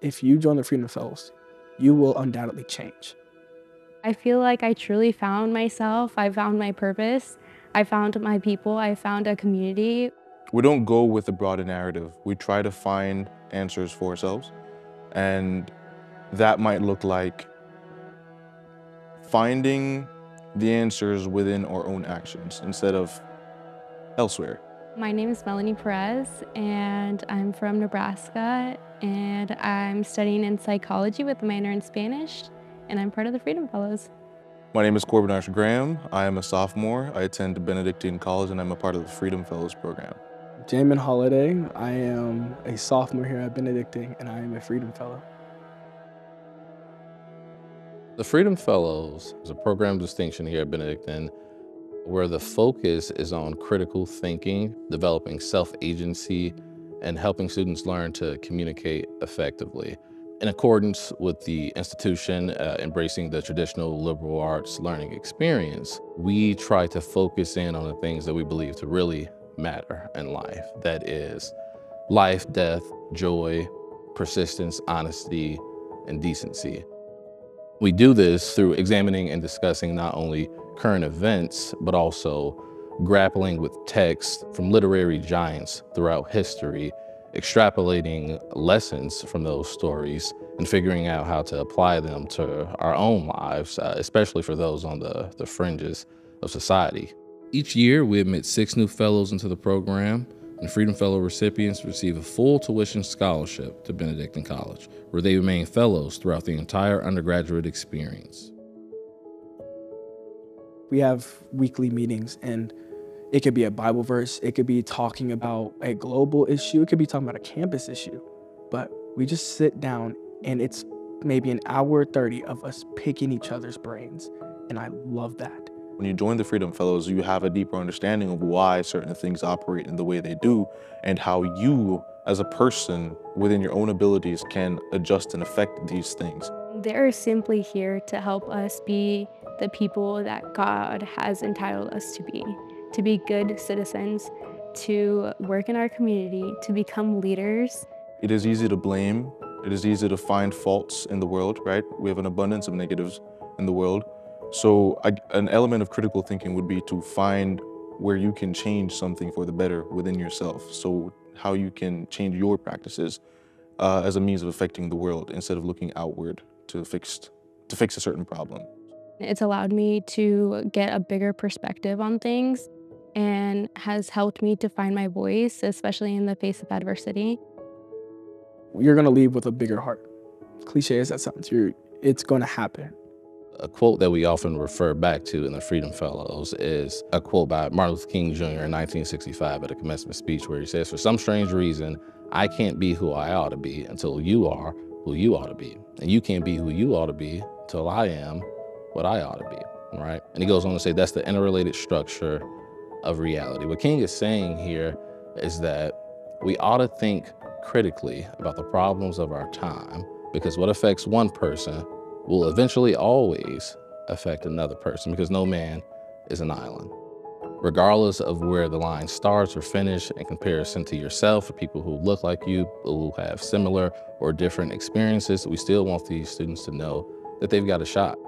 if you join the Freedom Fellows, you will undoubtedly change. I feel like I truly found myself. I found my purpose. I found my people. I found a community. We don't go with the broader narrative. We try to find answers for ourselves. And that might look like finding the answers within our own actions instead of elsewhere. My name is Melanie Perez, and I'm from Nebraska, and I'm studying in psychology with a minor in Spanish, and I'm part of the Freedom Fellows. My name is Dr. Graham. I am a sophomore. I attend Benedictine College, and I'm a part of the Freedom Fellows program. Jamin Holiday. I am a sophomore here at Benedictine, and I am a Freedom Fellow. The Freedom Fellows is a program distinction here at Benedictine where the focus is on critical thinking, developing self-agency, and helping students learn to communicate effectively. In accordance with the institution embracing the traditional liberal arts learning experience, we try to focus in on the things that we believe to really matter in life. That is life, death, joy, persistence, honesty, and decency. We do this through examining and discussing not only current events, but also grappling with texts from literary giants throughout history, extrapolating lessons from those stories, and figuring out how to apply them to our own lives, especially for those on the fringes of society. Each year, we admit 6 new fellows into the program, and Freedom Fellow recipients receive a full tuition scholarship to Benedictine College, where they remain fellows throughout the entire undergraduate experience. We have weekly meetings, and it could be a Bible verse, it could be talking about a global issue, it could be talking about a campus issue, but we just sit down and it's maybe an hour 30 of us picking each other's brains, and I love that. When you join the Freedom Fellows, you have a deeper understanding of why certain things operate in the way they do and how you, as a person, within your own abilities, can adjust and affect these things. They're simply here to help us be the people that God has entitled us to be good citizens, to work in our community, to become leaders. It is easy to blame. It is easy to find faults in the world, right? We have an abundance of negatives in the world. So an element of critical thinking would be to find where you can change something for the better within yourself. So how you can change your practices as a means of affecting the world instead of looking outward to fix a certain problem. It's allowed me to get a bigger perspective on things and has helped me to find my voice, especially in the face of adversity. You're gonna leave with a bigger heart. Cliche as that sounds, it's gonna happen. A quote that we often refer back to in the Freedom Fellows is a quote by Martin Luther King Jr. in 1965 at a commencement speech where he says, "For some strange reason, I can't be who I ought to be until you are who you ought to be. And you can't be who you ought to be until I am what I ought to be," right? And he goes on to say that's the interrelated structure of reality. What King is saying here is that we ought to think critically about the problems of our time, because what affects one person will eventually always affect another person, because no man is an island. Regardless of where the line starts or finishes in comparison to yourself or people who look like you, who have similar or different experiences, we still want these students to know that they've got a shot.